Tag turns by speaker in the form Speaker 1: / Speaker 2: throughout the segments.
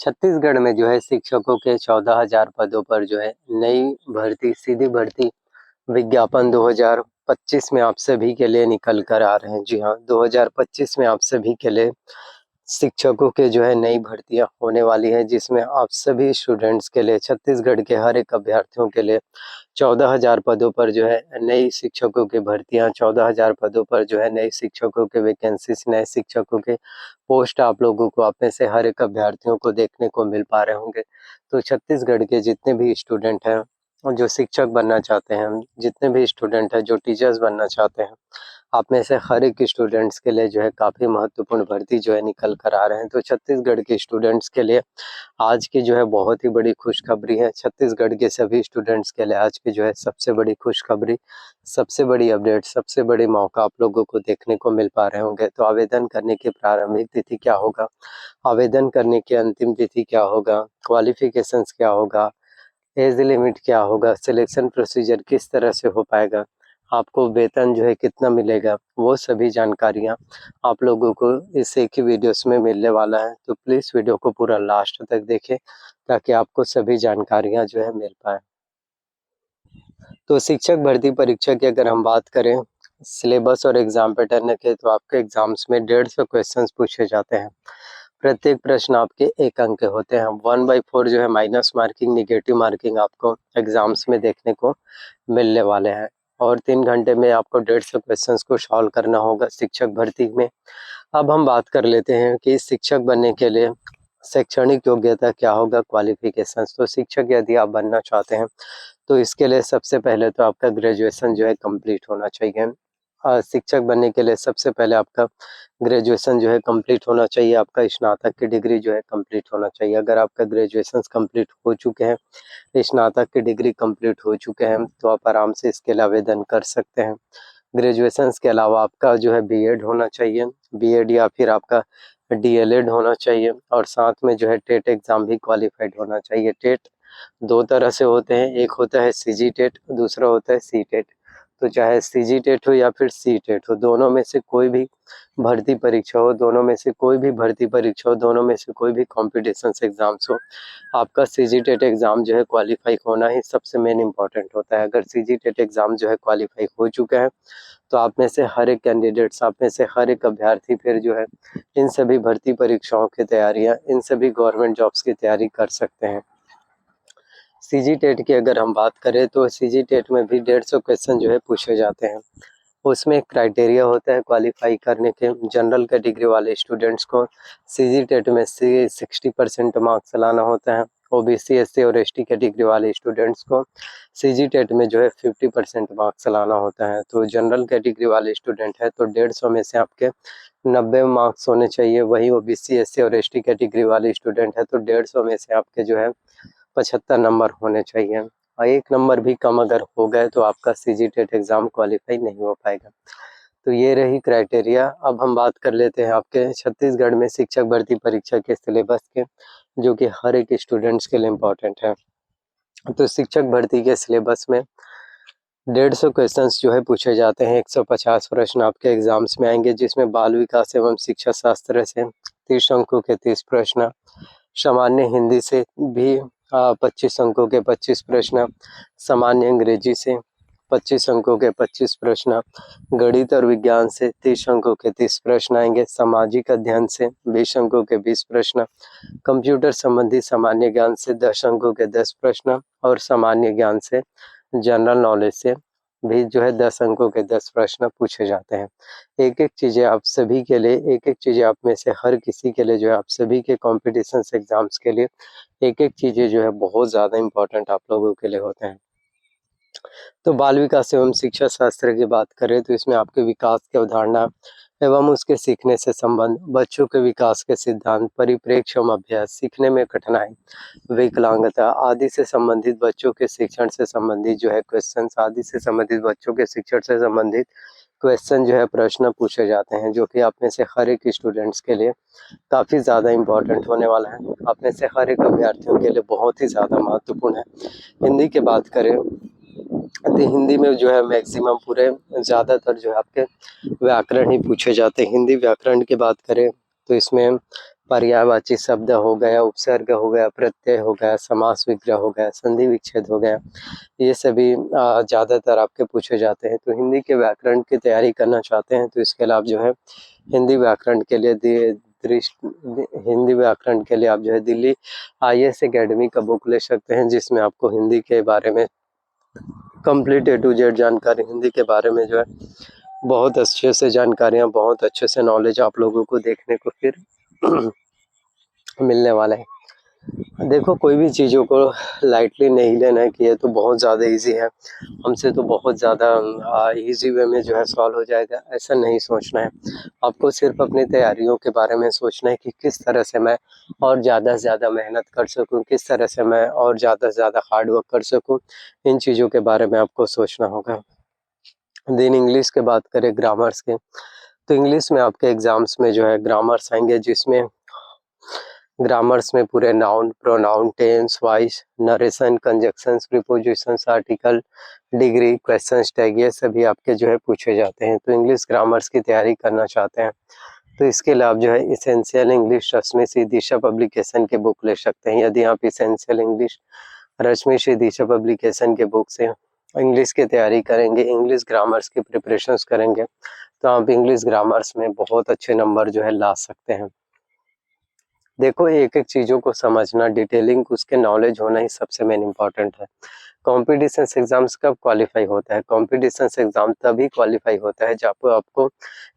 Speaker 1: छत्तीसगढ़ में जो है शिक्षकों के 14,000 पदों पर जो है नई भर्ती सीधी भर्ती विज्ञापन 2025 में आप सभी के लिए निकल कर आ रहे हैं। जी हाँ, 2025 में आप सभी के लिए शिक्षकों के जो है नई भर्तियां होने वाली है, जिसमें आप सभी स्टूडेंट्स के लिए छत्तीसगढ़ के हर एक अभ्यर्थियों के लिए 14,000 पदों पर जो है नई शिक्षकों की भर्तियां, 14,000 पदों पर जो है नए शिक्षकों के वैकेंसीज, नए शिक्षकों के पोस्ट आप लोगों को आप में से हर एक अभ्यर्थियों को देखने को मिल पा रहे होंगे। तो छत्तीसगढ़ के जितने भी स्टूडेंट हैं और जो शिक्षक बनना चाहते हैं, जितने भी स्टूडेंट हैं जो टीचर्स बनना चाहते हैं, आप में से हर एक स्टूडेंट्स के लिए जो है काफ़ी महत्वपूर्ण भर्ती जो है निकल कर आ रहे हैं। तो छत्तीसगढ़ के स्टूडेंट्स के लिए आज की जो है बहुत ही बड़ी खुशखबरी है। छत्तीसगढ़ के सभी स्टूडेंट्स के लिए आज की जो है सबसे बड़ी खुशखबरी, सबसे बड़ी अपडेट, सबसे बड़ी मौका आप लोगों को देखने को मिल पा रहे होंगे। तो आवेदन करने की प्रारंभिक तिथि क्या होगा, आवेदन करने की अंतिम तिथि क्या होगा, क्वालिफिकेशंस क्या होगा, एज लिमिट क्या होगा, सिलेक्शन प्रोसीजर किस तरह से हो पाएगा, आपको वेतन जो है कितना मिलेगा, वो सभी जानकारियाँ आप लोगों को इस एक ही वीडियोस में मिलने वाला है। तो प्लीज़ वीडियो को पूरा लास्ट तक देखें ताकि आपको सभी जानकारियाँ जो है मिल पाए। तो शिक्षक भर्ती परीक्षा की अगर हम बात करें सिलेबस और एग्जाम पैटर्न के, तो आपके एग्जाम्स में 150 क्वेश्चंस पूछे जाते हैं। प्रत्येक प्रश्न आपके 1 अंक के होते हैं। 1/4 जो है माइनस मार्किंग, निगेटिव मार्किंग आपको एग्जाम्स में देखने को मिलने वाले हैं। और 3 घंटे में आपको 150 क्वेश्चंस को सॉल्व करना होगा शिक्षक भर्ती में। अब हम बात कर लेते हैं कि शिक्षक बनने के लिए शैक्षणिक योग्यता क्या होगा, क्वालिफिकेशंस। तो शिक्षक यदि आप बनना चाहते हैं तो इसके लिए सबसे पहले तो आपका ग्रेजुएशन जो है कंप्लीट होना चाहिए। शिक्षक बनने के लिए सबसे पहले आपका ग्रेजुएशन जो है कंप्लीट होना चाहिए, आपका स्नातक की डिग्री जो है कंप्लीट होना चाहिए। अगर आपका ग्रेजुएशन कंप्लीट हो चुके हैं, स्नातक की डिग्री कंप्लीट हो चुके हैं, तो आप आराम से इसके लिए आवेदन कर सकते हैं। ग्रेजुएशन के अलावा आपका जो है बीएड होना चाहिए, बीएड या फिर आपका डीएलएड होना चाहिए, और साथ में जो है टेट एग्ज़ाम भी क्वालिफाइड होना चाहिए। टेट 2 तरह से होते हैं, एक होता है सीजी टेट, दूसरा होता है सी टेट। तो चाहे सीजी टेट हो या फिर सी टेट हो, दोनों में से कोई भी भर्ती परीक्षा हो, दोनों में से कोई भी भर्ती परीक्षा हो, दोनों में से कोई भी कॉम्पिटिशन्स एग्ज़ाम्स हो, आपका सीजी टेट एग्ज़ाम जो है क्वालिफाई होना ही सबसे मेन इम्पॉर्टेंट होता है। अगर सीजी टेट एग्ज़ाम जो है क्वालिफाई हो चुका है तो आप में से हर एक कैंडिडेट्स, आप में से हर एक अभ्यर्थी फिर जो है इन सभी भर्ती परीक्षाओं की तैयारियां, इन सभी गवर्नमेंट जॉब्स की तैयारी कर सकते हैं। सीजी टेट की अगर हम बात करें तो सीजी टेट में भी 150 क्वेश्चन जो है पूछे जाते हैं। उसमें एक क्राइटेरिया होता है क्वालिफाई करने के। जनरल कैटेगरी वाले स्टूडेंट्स को सीजी टेट में से 60% मार्क्स लाना होता है। ओबीसी, एससी और एसटी कैटेगरी वाले स्टूडेंट्स को सीजी टेट में जो है 50% मार्क्स लाना होता है। तो जनरल कैटेगरी वाले स्टूडेंट है तो 150 में से आपके 90 मार्क्स होने चाहिए। वही ओबीसी, एससी और एसटी कैटेगरी वाले स्टूडेंट है तो 150 में से आपके जो है 75 नंबर होने चाहिए, और 1 नंबर भी कम अगर हो गए तो आपका सीजी टेट एग्ज़ाम क्वालिफाई नहीं हो पाएगा। तो ये रही क्राइटेरिया। अब हम बात कर लेते हैं आपके छत्तीसगढ़ में शिक्षक भर्ती परीक्षा के सिलेबस के, जो कि हर एक स्टूडेंट्स के लिए इम्पोर्टेंट है। तो शिक्षक भर्ती के सिलेबस में 150 क्वेश्चंस जो है पूछे जाते हैं। 150 प्रश्न आपके एग्जाम्स में आएंगे, जिसमें बाल विकास एवं शिक्षा शास्त्र से 30 अंकों के 30 प्रश्न, सामान्य हिंदी से भी 25 अंकों के 25 प्रश्न, सामान्य अंग्रेजी से 25 अंकों के 25 प्रश्न, गणित और विज्ञान से 30 अंकों के 30 प्रश्न आएंगे, सामाजिक अध्ययन से 20 अंकों के 20 प्रश्न, कंप्यूटर संबंधी सामान्य ज्ञान से 10 अंकों के 10 प्रश्न, और सामान्य ज्ञान से, जनरल नॉलेज से भी जो है 10 अंकों के 10 प्रश्न पूछे जाते हैं। एक-एक चीज़ें आप सभी के लिए, एक-एक चीज़ें आप में से हर किसी के लिए जो है आप सभी के कॉम्पिटिशन्स एग्ज़ाम्स के लिए एक-एक चीज़ें जो है बहुत ज़्यादा इम्पोर्टेंट आप लोगों के लिए होते हैं। तो बाल विकास एवं शिक्षा शास्त्र की बात करें तो इसमें आपके विकास की अवधारणा एवं उसके सीखने से संबंध, बच्चों के विकास के सिद्धांत, परिप्रेक्ष्य एवं अभ्यास, सीखने में कठिनाई, विकलांगता आदि से संबंधित, बच्चों के शिक्षण से संबंधित जो है क्वेश्चंस आदि से संबंधित, बच्चों के शिक्षण से संबंधित क्वेश्चन जो है प्रश्न पूछे जाते हैं, जो कि आप में से हर एक स्टूडेंट्स के लिए काफ़ी ज़्यादा इम्पोर्टेंट होने वाला है। आप में से हर एक अभ्यर्थियों के लिए बहुत ही ज़्यादा महत्वपूर्ण है। हिंदी की बात करें तो हिंदी में जो है मैक्सिमम पूरे ज़्यादातर जो है आपके व्याकरण ही पूछे जाते हैं। हिंदी व्याकरण की बात करें तो इसमें पर्यायवाची शब्द हो गया, उपसर्ग हो गया, प्रत्यय हो गया, समास विग्रह हो गया, संधि विच्छेद हो गया, ये सभी ज़्यादातर आपके पूछे जाते हैं। तो हिंदी के व्याकरण की तैयारी करना चाहते हैं तो इसके लिए आप जो है हिंदी व्याकरण के लिए हिंदी व्याकरण के लिए आप जो है दिल्ली IAS एकेडमी का बुक ले सकते हैं, जिसमें आपको हिंदी के बारे में कंप्लीट A to Z जानकारी, हिंदी के बारे में जो है बहुत अच्छे से जानकारियाँ, बहुत अच्छे से नॉलेज आप लोगों को देखने को फिर मिलने वाला है। देखो, कोई भी चीज़ों को लाइटली नहीं लेना है कि ये तो बहुत ज़्यादा इजी है, हमसे तो बहुत ज़्यादा इजी वे में जो है सॉल्व हो जाएगा, ऐसा नहीं सोचना है। आपको सिर्फ अपनी तैयारियों के बारे में सोचना है कि किस तरह से मैं और ज़्यादा से ज़्यादा मेहनत कर सकूं, किस तरह से मैं और ज़्यादा से ज़्यादा हार्ड वर्क कर सकूं, इन चीज़ों के बारे में आपको सोचना होगा। देन इंग्लिश के बात करें, ग्रामर्स के, तो इंग्लिश में आपके एग्जाम्स में जो है ग्रामर्स आएंगे, जिसमें ग्रामर्स में पूरे noun, pronoun, tense, voice, narration, conjunctions, prepositions, article, degree, questions tag, ये सभी आपके जो है पूछे जाते हैं। तो इंग्लिश ग्रामर्स की तैयारी करना चाहते हैं तो इसके लिए आप जो है इसेंशियल इंग्लिश रश्मि सी दिशा पब्लिकेशन के बुक ले सकते हैं। यदि आप इसेंशियल इंग्लिश रश्मि सी दिशा पब्लिकेशन के बुक से इंग्लिश की तैयारी करेंगे, इंग्लिश ग्रामर्स की प्रिपरेशंस करेंगे, तो आप इंग्लिश ग्रामर्स में बहुत अच्छे नंबर जो है ला सकते हैं। देखो, एक-एक चीज़ों को समझना, डिटेलिंग, उसके नॉलेज होना ही सबसे मेन इम्पोर्टेंट है। कॉम्पिटिशन एग्जाम्स कब क्वालिफाई होता है? कॉम्पिटिशन एग्जाम तभी क्वालिफाई होता है जब आपको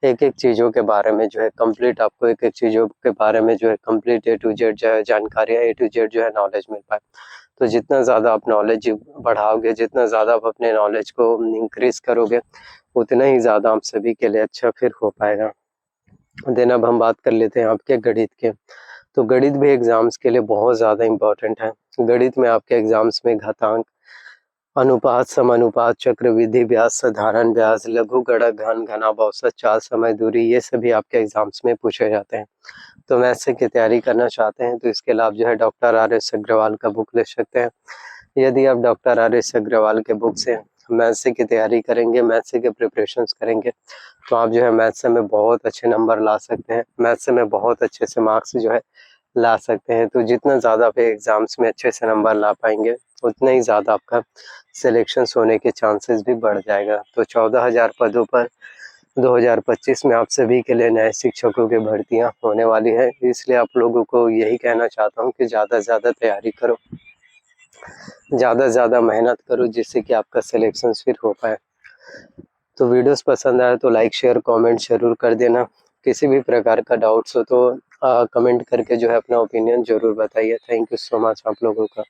Speaker 1: एक-एक चीज़ों के बारे में जो है कंप्लीट, आपको एक-एक चीज़ों के बारे में जो है कंप्लीट A to Z जो है जानकारियाँ, A to Z जो है नॉलेज मिल पाए। तो जितना ज़्यादा आप नॉलेज बढ़ाओगे, जितना ज़्यादा आप अपने नॉलेज को इंक्रीज़ करोगे, उतना ही ज़्यादा आप सभी के लिए अच्छा फिर हो पाएगा। देन अब हम बात कर लेते हैं आपके गणित के। तो गणित भी एग्जाम्स के लिए बहुत ज़्यादा इम्पोर्टेंट है। गणित में आपके एग्जाम्स में घातांक, अनुपात, समानुपात, चक्रवृद्धि ब्याज, साधारण ब्याज, लघु गणक, घन, घनाभ, औसत, चाल, समय, दूरी, ये सभी आपके एग्जाम्स में पूछे जाते हैं। तो मैथ्स की तैयारी करना चाहते हैं तो इसके लिए आप जो है डॉक्टर RS अग्रवाल का बुक ले सकते हैं। यदि आप डॉक्टर RS अग्रवाल के बुक से मैथ्स की तैयारी करेंगे, मैथ्स के प्रिपरेशंस करेंगे, तो आप जो है मैथ्स में बहुत अच्छे नंबर ला सकते हैं, मैथ्स में बहुत अच्छे से मार्क्स जो है ला सकते हैं। तो जितना ज़्यादा आप एग्जाम्स में अच्छे से नंबर ला पाएंगे, उतना ही ज़्यादा आपका सिलेक्शंस होने के चांसेस भी बढ़ जाएगा। तो 14,000 पदों पर 2025 में आप सभी के लिए नए शिक्षकों की भर्तियां होने वाली है, इसलिए आप लोगों को यही कहना चाहता हूं कि ज़्यादा से ज़्यादा तैयारी करो, ज़्यादा से ज़्यादा मेहनत करो, जिससे कि आपका सिलेक्शन फिर हो पाए। तो वीडियोस पसंद आए तो लाइक, शेयर, कमेंट जरूर कर देना। किसी भी प्रकार का डाउट्स हो तो कमेंट करके जो है अपना ओपिनियन जरूर बताइए। थैंक यू सो मच आप लोगों का।